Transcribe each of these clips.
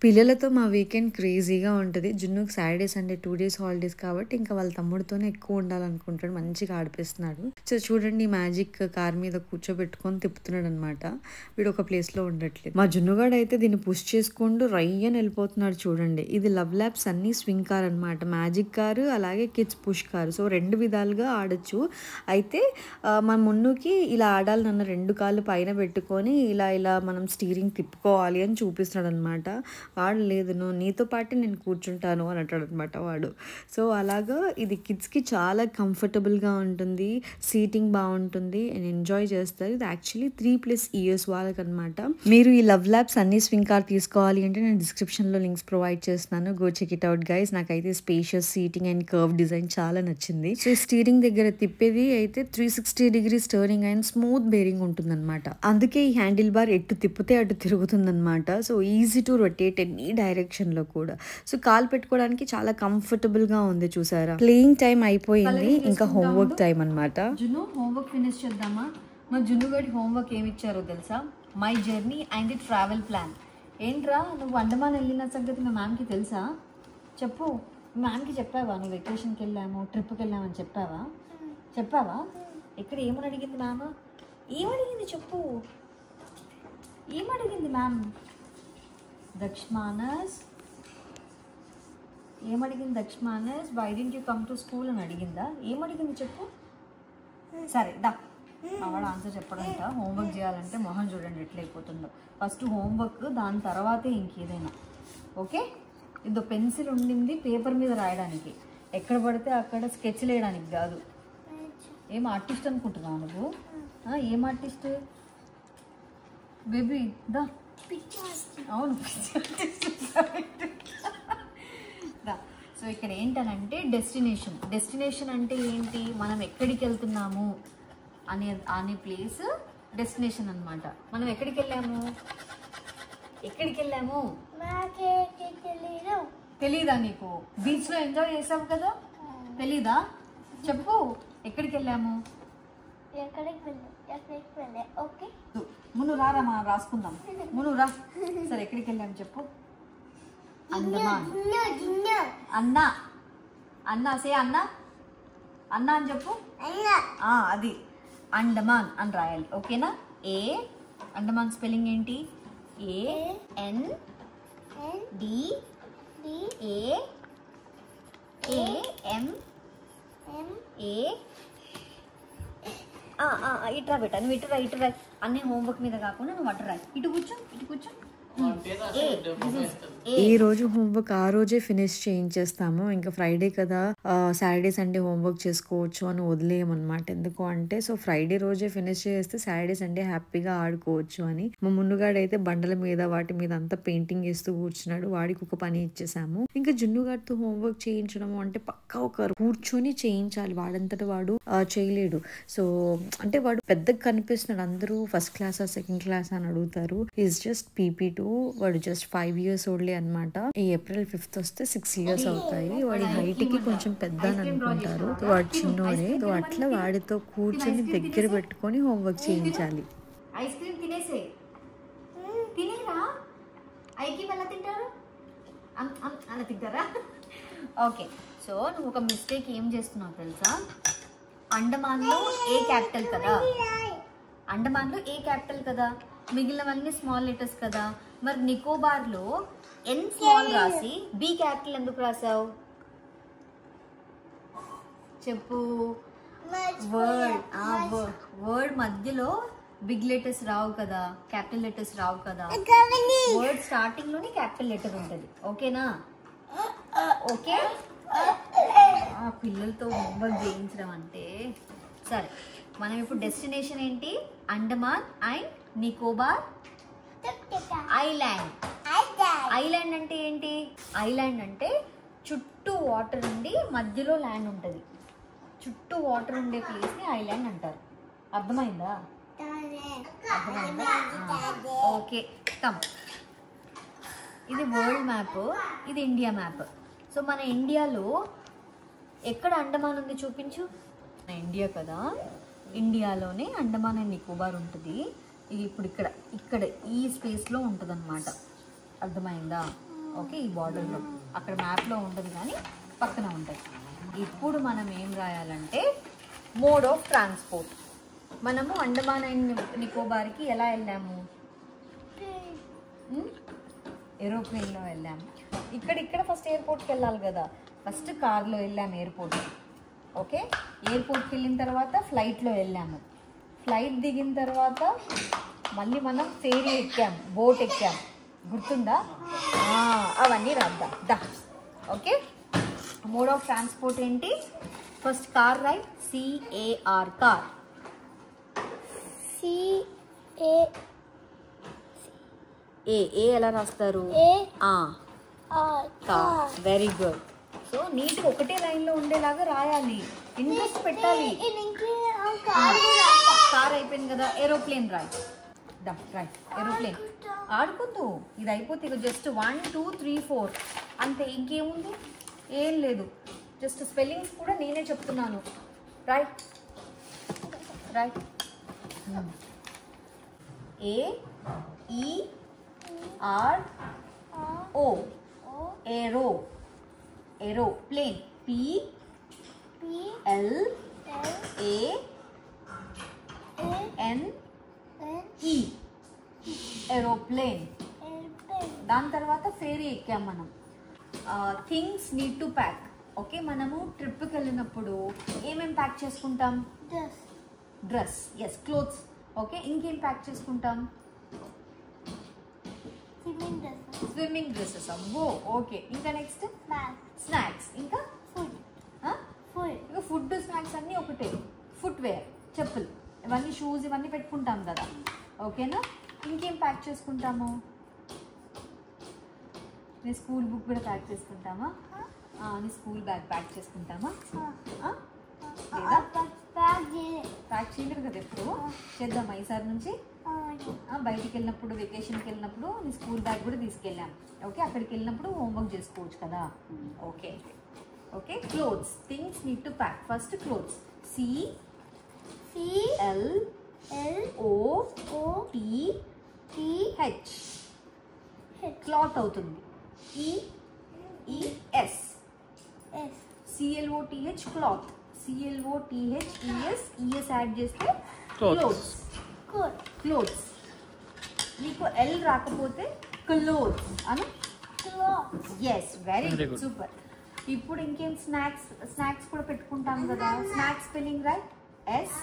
పిల్లలతో మా వీకెండ్ క్రేజీగా ఉంటుంది. జున్నుకి సాటర్డే సండే 2 డేస్ హాలిడేస్ కాబట్టి ఇంకా వాళ్ళ తమ్ముడితోనే ఎక్కువ ఉండాలనుకుంటాడు. మంచిగా ఆడిపిస్తున్నాడు. సో చూడండి మ్యాజిక్ కార్ మీద కూర్చోబెట్టుకొని తిప్పుతున్నాడు అనమాట. వీడు ఒక ప్లేస్లో ఉండట్లేదు. మా జున్నుగాడు అయితే దీన్ని పుష్ చేసుకుంటూ రయ్యని వెళ్ళిపోతున్నాడు చూడండి. ఇది love lab sunny swing car అనమాట. మ్యాజిక్ కారు అలాగే కిడ్స్ పుష్ కారు. సో 2 విధాలుగా ఆడొచ్చు. అయితే మన మున్నుకి ఇలా ఆడాలి నన్ను 2 కాళ్ళు పైన పెట్టుకొని ఇలా ఇలా మనం స్టీరింగ్ తిప్పుకోవాలి అని చూపిస్తున్నాడు అనమాట. వాడు లేదు నువ్వు నీతో పాటు నేను కూర్చుంటాను అని అంటాడు అనమాట వాడు. సో అలాగా ఇది కిడ్స్కి చాలా కంఫర్టబుల్గా ఉంటుంది. సీటింగ్ బాగుంటుంది అండ్ ఎంజాయ్ చేస్తారు. ఇది యాక్చువల్లీ 3+ ఇయర్స్ వాళ్ళకి అనమాట. మీరు ఈ LuvLap sunny swing car తీసుకోవాలి అంటే నేను డిస్క్రిప్షన్లో లింక్స్ ప్రొవైడ్ చేస్తున్నాను. Go check it out guys. నాకైతే spacious seating and curve design చాలా నచ్చింది. సో స్టీరింగ్ దగ్గర తిప్పేది అయితే 360 degrees turning and smooth bearing ఉంటుందన్నమాట. అందుకే ఈ హ్యాండిల్ బార్ ఎటు తిప్పితే అటు తిరుగుతుందన్నమాట. So easy to rotate any direction లో కూడా. సో కాల్ పెట్టుకోవడానికి చాలా కంఫర్టబుల్ గా ఉంది. చూసారా ప్లేయింగ్ టైం అయిపోయింది. ఇంకా హోంవర్క్ టైం అనమాట. జున్ను హోంవర్క్ ఫినిష్ చేద్దామా? మా జున్ను గడి హోంవర్క్ ఏమి ఇచ్చారో తెలుసా? My journey and the travel plan. ఏంట్రా నువ్వు అండమాన్ వెళ్ళిన సంగతి మా మ్యామ్కి తెలుసా? చెప్పు. మ్యామ్కి చెప్పావా నువ్వు వెకేషన్కి వెళ్ళాము ట్రిప్కి వెళ్ళామని చెప్పావా? ఎక్కడ ఏమని అడిగింది మ్యామ్? ఏమడిగింది చెప్పు. ఏమడిగింది మ్యామ్? దక్ష్మానస్ ఏమడిగింది? దక్ష్మానస్ why didn't you come to school అని అడిగిందా? ఏమడిగింది చెప్పు. సరే దా వాడు ఆన్సర్ చెప్పడంట. హోంవర్క్ చేయాలంటే మొహం చూడండి ఎట్లయిపోతుందో. ఫస్ట్ హోంవర్క్, దాని తర్వాతే ఇంకేదైనా. ఓకే, ఇదో పెన్సిల్ ఉండింది పేపర్ మీద రాయడానికి, ఎక్కడ పడితే అక్కడ స్కెచ్ వేయడానికి కాదు. ఏం ఆర్టిస్ట్ అనుకుంటున్నావు నువ్వు? ఏం ఆర్టిస్ట్ బేబీ? దా అవును. సో ఇక్కడ ఏంటనంటే డెస్టినేషన్ అంటే ఏంటి? మనం ఎక్కడికి వెళ్తున్నాము అనే ప్లేస్ డెస్టినేషన్ అనమాట. మనం ఎక్కడికి వెళ్ళాము తెలీదా నీకు? బీచ్ లో ఎంజాయ్ చేసావు కదా, తెలీదా? చెప్పు ఎక్కడికి వెళ్ళాము? మును రారా మనం రాసుకుందాం. మును రా. సరే ఎక్కడికి వెళ్ళాము చెప్పు. అండమాన్. అన్నా సే అన్నా అని చెప్పు. అది అండమాన్ అని రాయాలి. ఓకేనా? అండమాన్ స్పెల్లింగ్ ఏంటి? ANDAMAN. ఇట్రా బేటా, నువ్వు ఇటురా. అన్ని హోంవర్క్ మీద కాకుండా నువ్వు అటురా. ఇటు కూర్చో. ఈ రోజు హోంవర్క్ ఆ రోజే ఫినిష్ చేయించేస్తాము. ఇంకా ఫ్రైడే కదా, సాటర్డే సండే హోంవర్క్ చేసుకోవచ్చు అని వదిలేయమన్నమాట. ఎందుకు అంటే సో ఫ్రైడే రోజే ఫినిష్ చేస్తే సాటర్డే సండే హ్యాపీగా ఆడుకోవచ్చు అని. మా మున్నుగాడైతే బండల మీద వాటి మీద అంతా పెయింటింగ్ వేస్తూ కూర్చున్నాడు. వాడికి ఒక పని ఇచ్చేసాము. ఇంకా జున్నుగాడితో హోంవర్క్ చేయించడం అంటే పక్కా ఒకరు కూర్చొని చేయించాలి. వాడంతటా వాడు చేయలేడు. సో అంటే వాడు పెద్దగా కనిపిస్తున్నాడు. అందరూ ఫస్ట్ క్లాసా సెకండ్ క్లాసా అని అడుగుతారు. Is just PP2. వాడు జస్ట్ 5 years ఓల్డే అనమాట. ఈ April 5th వస్తే 6 years అవుతాయి. వాడి హైట్ కి కొంచెం పెద్ద అని అనుకుంటారు. వాడు చిన్నోడే. సో అట్లా వాడితో కూర్చొని దగ్గర పెట్టుకొని హోంవర్క్ చేయించాలి. ఐస్ క్రీమ్ తినేరా? ఐకి ఎలా తింటారు? అలా తింటారా? ఓకే, సో నువ్వు ఒక మిస్టేక్ ఏం చేస్తున్నావు తెలుసా? అండమాన్లో ఏ క్యాపిటల్ కదా, మిగిలినవన్నీ స్మాల్ లెటర్స్ కదా. మరి నికోబార్లో N స్మాల్ రాసి B క్యాపిటల్ ఎందుకు రాసావు చెప్పు. వర్డ్ మధ్యలో బిగ్ లెటర్స్ రావు కదా, క్యాపిటల్ లెటర్స్ రావు కదా. వర్డ్ స్టార్టింగ్ లోనే క్యాపిటల్ లెటర్ ఉంటుంది. ఓకేనా? ఓకే, పిల్లలతో హోంవర్క్ చేయించడం అంటే. సరే, మనం ఇప్పుడు డెస్టినేషన్ ఏంటి? అండమాన్ అండ్ నికోబార్ ఐలాండ్ అంటే ఏంటి? ఐలాండ్ అంటే చుట్టూ వాటర్ ఉండి మధ్యలో ల్యాండ్ ఉంటుంది. చుట్టూ వాటర్ ఉండే ప్లేస్ ని ఐలాండ్ అంటారు. అర్థమైందా? Okay, come. ఇది వరల్డ్ మ్యాప్, ఇది ఇండియా మ్యాప్. సో మన ఇండియాలో ఎక్కడ అండమాన్ ఉంది చూపించు. ఇండియా కదా, ఇండియాలోనే అండమాన్ అండ్ నికోబార్ ఉంటుంది. ఇది ఇప్పుడు ఇక్కడ ఈ స్పేస్లో ఉంటుంది అన్నమాట. అర్థమైందా? ఓకే, ఈ బార్డర్లో అక్కడ మ్యాప్లో ఉండదు కానీ పక్కన ఉంటుంది. ఇప్పుడు మనం ఏం రాయాలంటే మోడ్ ఆఫ్ ట్రాన్స్పోర్ట్. మనము అండమాన్ అండ్ నికోబార్కి ఎలా వెళ్ళాము? ఏరోప్లేన్లో వెళ్ళాము. ఇక్కడ ఫస్ట్ ఎయిర్పోర్ట్కి వెళ్ళాలి కదా, ఫస్ట్ కార్లో వెళ్ళాము ఎయిర్పోర్ట్. ఓకే, ఎయిర్పోర్ట్కి వెళ్ళిన తర్వాత ఫ్లైట్లో వెళ్ళాము. ఫ్లైట్ దిగిన తర్వాత మళ్ళీ మనం ఫేరీ ఎక్కాము, బోట్ ఎక్కాము. గుర్తుందా? అవన్నీ రాద్దాం దా. ఓకే, మోడ్ ఆఫ్ ట్రాన్స్పోర్ట్ ఏంటి? First car right, CAR car. A ఎలా రాస్తారు? కార్. Very good. సో నీట్గా ఒకటే లైన్లో ఉండేలాగా రాయాలి, ఇంట్రెస్ట్ పెట్టాలి. కార్ అయిపోయింది కదా, ఏరోప్లేన్ రాయ్. Right, aeroplane. ఆడుకుంటూ ఇది అయిపోతే ఇక జస్ట్ 1 2 3 4 అంతే, ఇంకేముంది? ఏం లేదు. జస్ట్ స్పెల్లింగ్స్ కూడా నేనే చెప్తున్నాను. Right right. AERO aero. Aeroplane. PLANE aeroplane. దాని తర్వాత ఫేరీ ఎక్కాం మనం. Things need to pack. Okay, మనము ట్రిప్కి వెళ్ళినప్పుడు ఏమేమి ప్యాక్ చేసుకుంటాం? డ్రెస్. Yes, clothes. ఓకే, ఇంకేం ప్యాక్ చేసుకుంటాం? Swimming dresses. అబ్బో, ఓకే. ఇంకా నెక్స్ట్ స్నాక్స్. ఇంకా ఫుడ్ స్నాక్స్ అన్నీ ఒకటే. ఫుట్వేర్, చెప్పులు, ఇవన్నీ షూస్ ఇవన్నీ పెట్టుకుంటాం కదా. ఓకేనా? ఇంకేం ప్యాక్ చేసుకుంటాము? నీ స్కూల్ బుక్ కూడా ప్యాక్ చేసుకుంటామా? నీ స్కూల్ బ్యాగ్ ప్యాక్ చేసుకుంటామా? లేదా ప్యాక్ చేయలేదు కదా ఎప్పుడు. చేద్దామా ఈసారి నుంచి? బయటికి వెళ్ళినప్పుడు, వెకేషన్కి వెళ్ళినప్పుడు నీ స్కూల్ బ్యాగ్ కూడా తీసుకెళ్ళాం. ఓకే, అక్కడికి వెళ్ళినప్పుడు హోంవర్క్ చేసుకోవచ్చు కదా. Okay okay. Clothes. Things need to pack. First clothes. CLOTH. Cloth అవుతుంది. EES. CLOTH cloth. CLOTHES add చేస్తే క్లోత్స్. క్లోత్స్. నీకు ఎల్ రాకపోతే క్లోత్స్ అను. Yes, very good, super. ఇప్పుడు ఇంకేం? స్నాక్స్ కూడా పెట్టుకుంటాం కదా. Snacks spelling right. SNACS.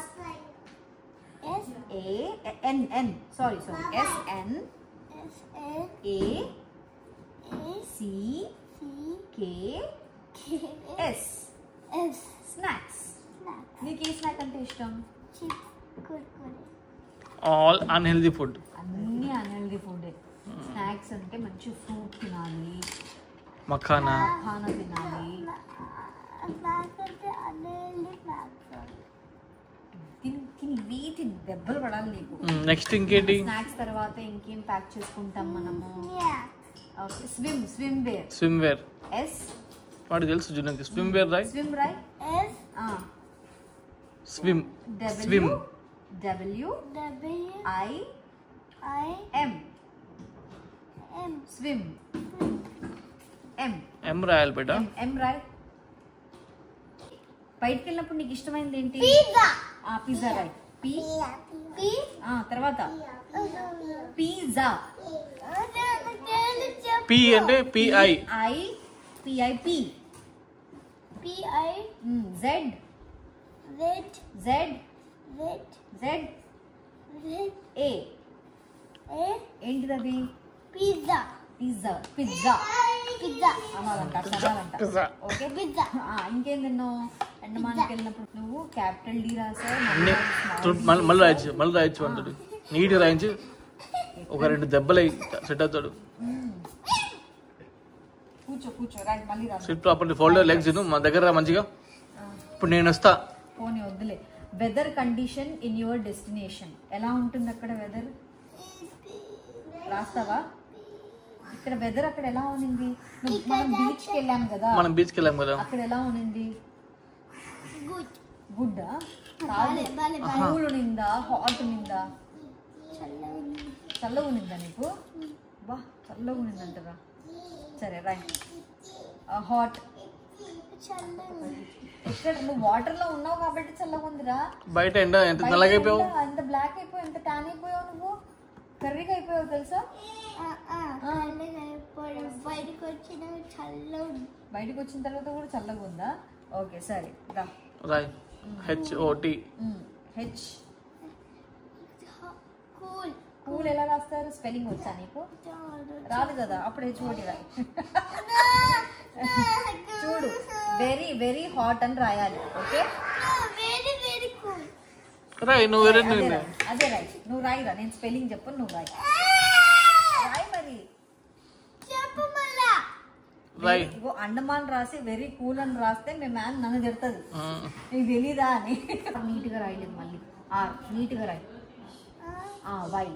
Snacks. నీకు ఏ స్నాక్ అంటే ఇష్టం? All unhealthy food. అన్ని అన్హెల్దీ ఫుడ్. స్నాక్స్ అంటే మంచి ఫ్రూట్ తినాలి, మఖానా తినాలి. తిని దెబ్బలు పడాలి నీకు. నెక్స్ట్ ఇంకేంటి? స్నాక్స్ తర్వాత ఇంకేం ప్యాక్ చేసుకుంటాం మనము? Swimwear. వాడు తెలుసు జున్నకి. స్విమ్ వేర్ రాయ్. స్విమ్ రాయ్. స్విమ్. WIM. స్విమ్. M రాయాలి బేటా. M రాయ్. బయటికి వెళ్ళినప్పుడు నీకు ఇష్టమైనది ఏంటి? పిజ్జా రాయ్. తర్వాత పిజ్జా. P అంటే PI. PIP. Z. ఏంటిది అది? పిజ్జా. అనాలంట. ఓకే, ఇంకేం తిన్నావు? అండమాన్కి వెళ్ళినప్పుడు నువ్వు క్యాపిటల్ D రాసావు. మళ్ళీ రాయొచ్చు అంటాడు. నీట్గా రాయించి ఒక 2 దెబ్బలు సెట్ అవుతాడు. కూర్చో రైట్. మళ్ళీ రా. సిట్ ప్రాపర్లీ, ఫోల్డర్ లెగ్స్ మా దగ్గర మంచిగా. ఇప్పుడు నేను వస్తా. పోనీ వద్దులే. Weather condition in your destination. ఎలా ఉంటుంది అక్కడ వెదర్? రాస్తావా? ఇక్కడ వెదర్ అక్కడ ఎలా ఉంది? మనం బీచ్కి వెళ్ళాం కదా. అక్కడ ఎలా ఉంది? గుడ్. కూల్ ఉనిందా, హాట్ ఉనిందా? చల్లగా ఉనిందా నీకు? బా, చల్లగా ఉనిందంటరా. సరే రాయ్. హాట్. ఇక్కడ నువ్వు వాటర్ లో ఉన్నావు కాబట్టి చల్లగా ఉందిరా. బయట ఎండ ఎంత నల్లగా అయిపోయావు, ఎంత బ్లాక్ అయిపోయావు, ఎంత ట్యాన్ అయిపోయావు, నువ్వు కర్రీగా అయిపోయావు తెలుసా. బయటకు వచ్చిన తర్వాత కూడా చల్లగా ఉందా? ఓకే సరే రా. రాయ్ HOT. హెచ్. కూల్ ఎలా రాస్తారు? స్పెల్లింగ్ వచ్చా నీకు? రాదు కదా, అప్పుడు HOT రాయి. చూడు, వెరీ వెరీ హాట్ అని రాయాలి. ఓకే రాయ్. నువ్వు వేరే అదే రాయి. నువ్వు రాయిరా, నేను స్పెల్లింగ్ చెప్పను, నువ్వు రాయి. రాయి మరి. రాయ్. ఇగో అండమాన్ రాసి వెరీ కూల్ అని రాస్తే మీ మ్యామ్ నన్ను తిడుతుంది, నీకు తెలీదా అని. నీట్ గా రాయలేదు మళ్ళీ. నీట్ గా రాయి. వై.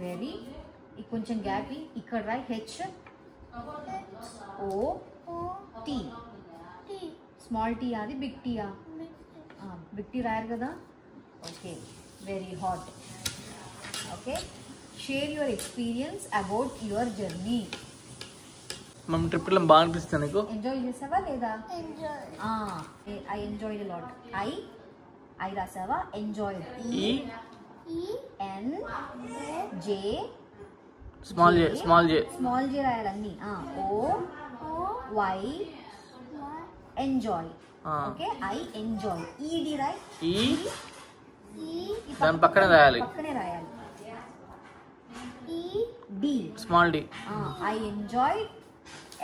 వెరీ. కొంచెం గ్యాప్ ఇక్కడ రాయి. HOT. స్మాల్ టీ అది బిగ్ టీయా? బిగ్ టీ రాయారు కదా. Okay very hot. Okay share your experience about your journey. మనం ట్రిప్ లో బాగా అనిపిస్తుంది నీకు? ఎంజాయ్ చేసావా లేదా? I enjoyed a lot. I రాసావా? ఎంజాయ్డ్. ENJ. స్మాల్ జే రాయాలన్నీ. OY. Enjoy. Okay I enjoy. ED రాయ్. దాని పక్కనే రాయాలి. ED. Small D. I enjoyed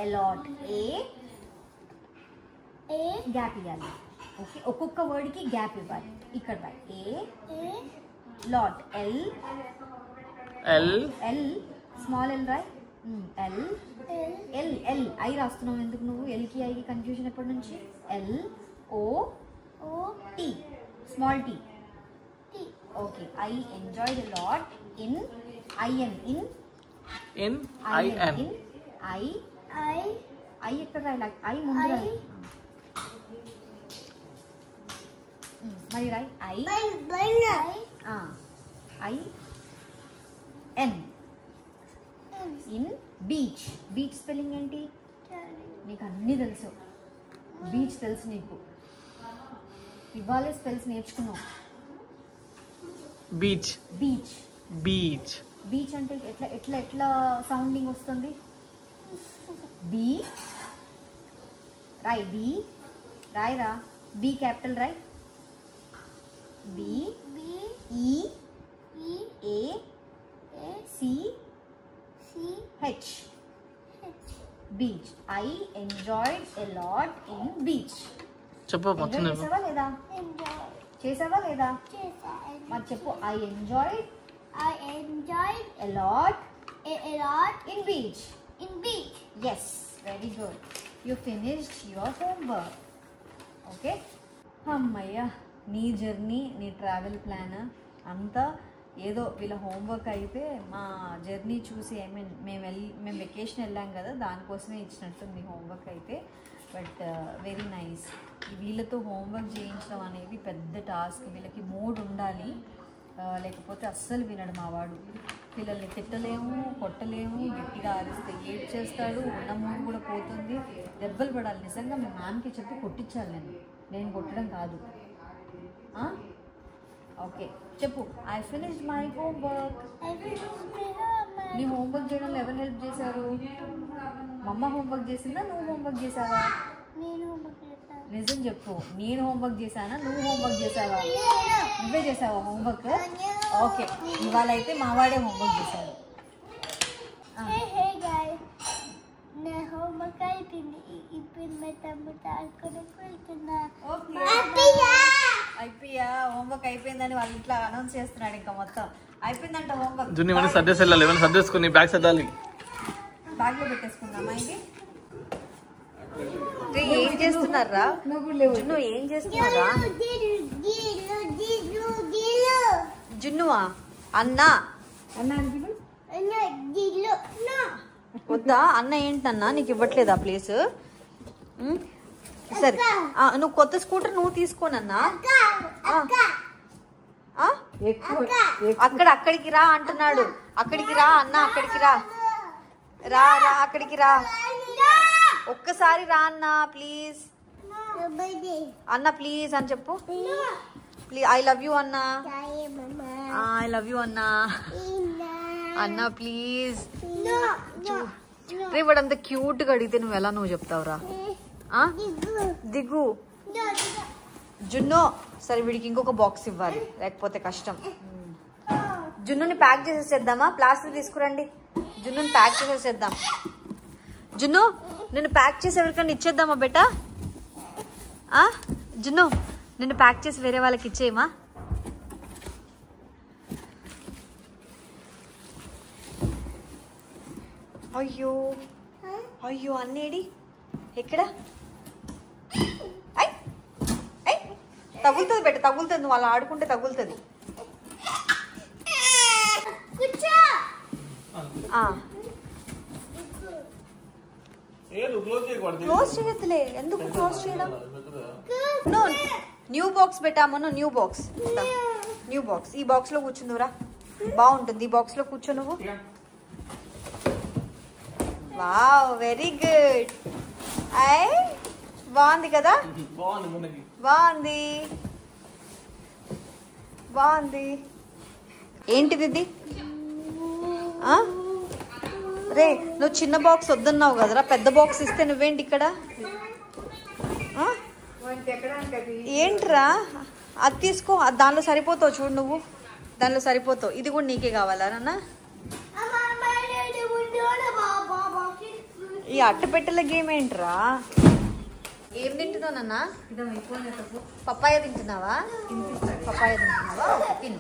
a lot. Gap ఇవ్వాలి. ఓకే ఒక్కొక్క వర్డ్ కి గ్యాప్ ఇవ్వాలి. ఇక్కడ Roy. Lot. L. Small L రాయ్. ఎల్. ఐ రాస్తున్నావు ఎందుకు నువ్వు? ఎల్కి ఐకి కన్ఫ్యూజన్ ఎప్పటి నుంచి? LOT. Small T. Okay I enjoyed a lot in IN. I ఎక్కడ రాయాలి? ఐ ముందు రాయి. మరి రాయి. IN. In beach. Beach spelling ఏంటి? నీకు అన్నీ తెలుసు. బీచ్ తెలుసు నీకు, ఇవాళే స్పెల్స్ నేర్చుకున్నావు. బీచ్. బీచ్ అంటే ఎట్లా సౌండింగ్ వస్తుంది? బి రాయ్. బి రాయరా. బి క్యాపిటల్ రాయ్. BEACH. Beach. I enjoyed a lot in beach. చెప్పు. చేసావా లేదా? మరి చెప్పు. I enjoyed a lot in beach. Yes, very good. You finished your homework. Okay. అమ్మయ్యా, నీ జర్నీ, నీ ట్రావెల్ ప్లాన్ అంతా ఏదో వీళ్ళ హోంవర్క్ అయితే మా జర్నీ చూసి మేము వెకేషన్ వెళ్ళాం కదా, దానికోసమే ఇచ్చినట్టుంది హోంవర్క్ అయితే. But very nice. వీళ్ళతో హోంవర్క్ చేయించడం అనేది పెద్ద టాస్క్. వీళ్ళకి మూడ్ ఉండాలి, లేకపోతే అస్సలు వినడు మా వాడు. పిల్లల్ని తిట్టలేము, కొట్టలేము, గట్టిగా ఆరిస్తే ఏడ్ చేస్తాడు, ఉన్న మూడు కూడా పోతుంది. దెబ్బలు పడాలి. నిజంగా మీ మ్యామ్కి చెప్పి కొట్టించాలి. నేను కొట్టడం కాదు. ఓకే చెప్పు. I finished my homework. నీ హోంవర్క్ చేయడంలో ఎవరు హెల్ప్ చేశారు? మమ్మ హోంవర్క్ చేసిందా, నువ్వు హోంవర్క్ చేసావా? నిజం చెప్పు. నేను హోంవర్క్ చేశానా, నువ్వు హోంవర్క్ చేసావా? నువ్వే చేసావా హోంవర్క్? ఓకే, ఇవాళ అయితే మావాడే హోంవర్క్ చేశాడు. అయిపోయా హోంవర్క్ అయిపోయిందని వాళ్ళు ఇట్లా అనౌన్స్ చేస్తున్నాడు. ఇంకా మొత్తం అయిపోయిందంట హోంవర్క్. సర్దేసుకుని బ్యాగ్ సర్దాలి. బ్యాగ్ లో పెట్టేసుకుందామా? ఇది ఏం చేస్తున్నారా? జున్ను ఏం చేస్తున్నారా? జున్నువా? అన్నా వద్దా? అన్న ఏంటన్నా నీకు ఇవ్వట్లేదా ప్లేస్? సరే నువ్వు కొత్త స్కూటర్ నువ్వు తీసుకోనన్నా. అక్కడికి రా అంటున్నాడు. అక్కడికి రా అన్న, అక్కడికి రా. రా రా అక్కడికి రా, ఒక్కసారి రా అన్న ప్లీజ్. అన్న ప్లీజ్ అని చెప్పు. ప్లీజ్ ఐ లవ్ యూ అన్న. ఐ లవ్ యూ అన్న. అన్న ప్లీజ్. రే వాడు అంత క్యూట్గా అడిగితే నువ్వు చెప్తావురా? దిగు జున్ను. సరే వీడికి ఇంకొక బాక్స్ ఇవ్వాలి, లేకపోతే కష్టం. జున్నుని ప్యాక్ చేసేసేద్దామా? ప్లాస్టిక్ తీసుకురండి. జున్నుని ప్యాక్ చేసేసేద్దాం. జున్ను నిన్ను ప్యాక్ చేసి ఎవరికన్నా ఇచ్చేద్దామా బేటా? జున్ను నిన్ను ప్యాక్ చేసి వేరే వాళ్ళకి ఇచ్చేయమా? అయ్యో అయ్యో అన్నేడి ఎక్కడ? తగులుతుంది బెట్ట, తగులుతుంది. నువ్వు అలా ఆడుకుంటే తగులుతుంది. క్లోజ్ చేయట్లే. ఎందుకు క్లోజ్ చేయడం? న్యూ బాక్స్ పెట్టామను. New box, new box. ఈ బాక్స్ లో కూర్చుందురా, బాగుంటుంది. ఈ బాక్స్ లో కూర్చో నువ్వు. Wow very good. బాగుంది కదా? బాగుంది బాగుంది. ఏంటిది ఇది? రే నువ్వు చిన్న బాక్స్ వద్దన్నావు కదరా, పెద్ద బాక్స్ ఇస్తే నువ్వేంటి ఇక్కడ? ఏంట్రా అది తీసుకో, దానిలో సరిపోతావు చూడు. నువ్వు దానిలో సరిపోతావు. ఇది కూడా నీకే కావాలా నాన్న? ఈ అట్టపెట్టెల గేమ్ ఏంట్రా? ఏం తింటున్నావు నాన్న? పప్పాయ తింటున్నావా? పప్పాయ తింటున్నావా? తిను.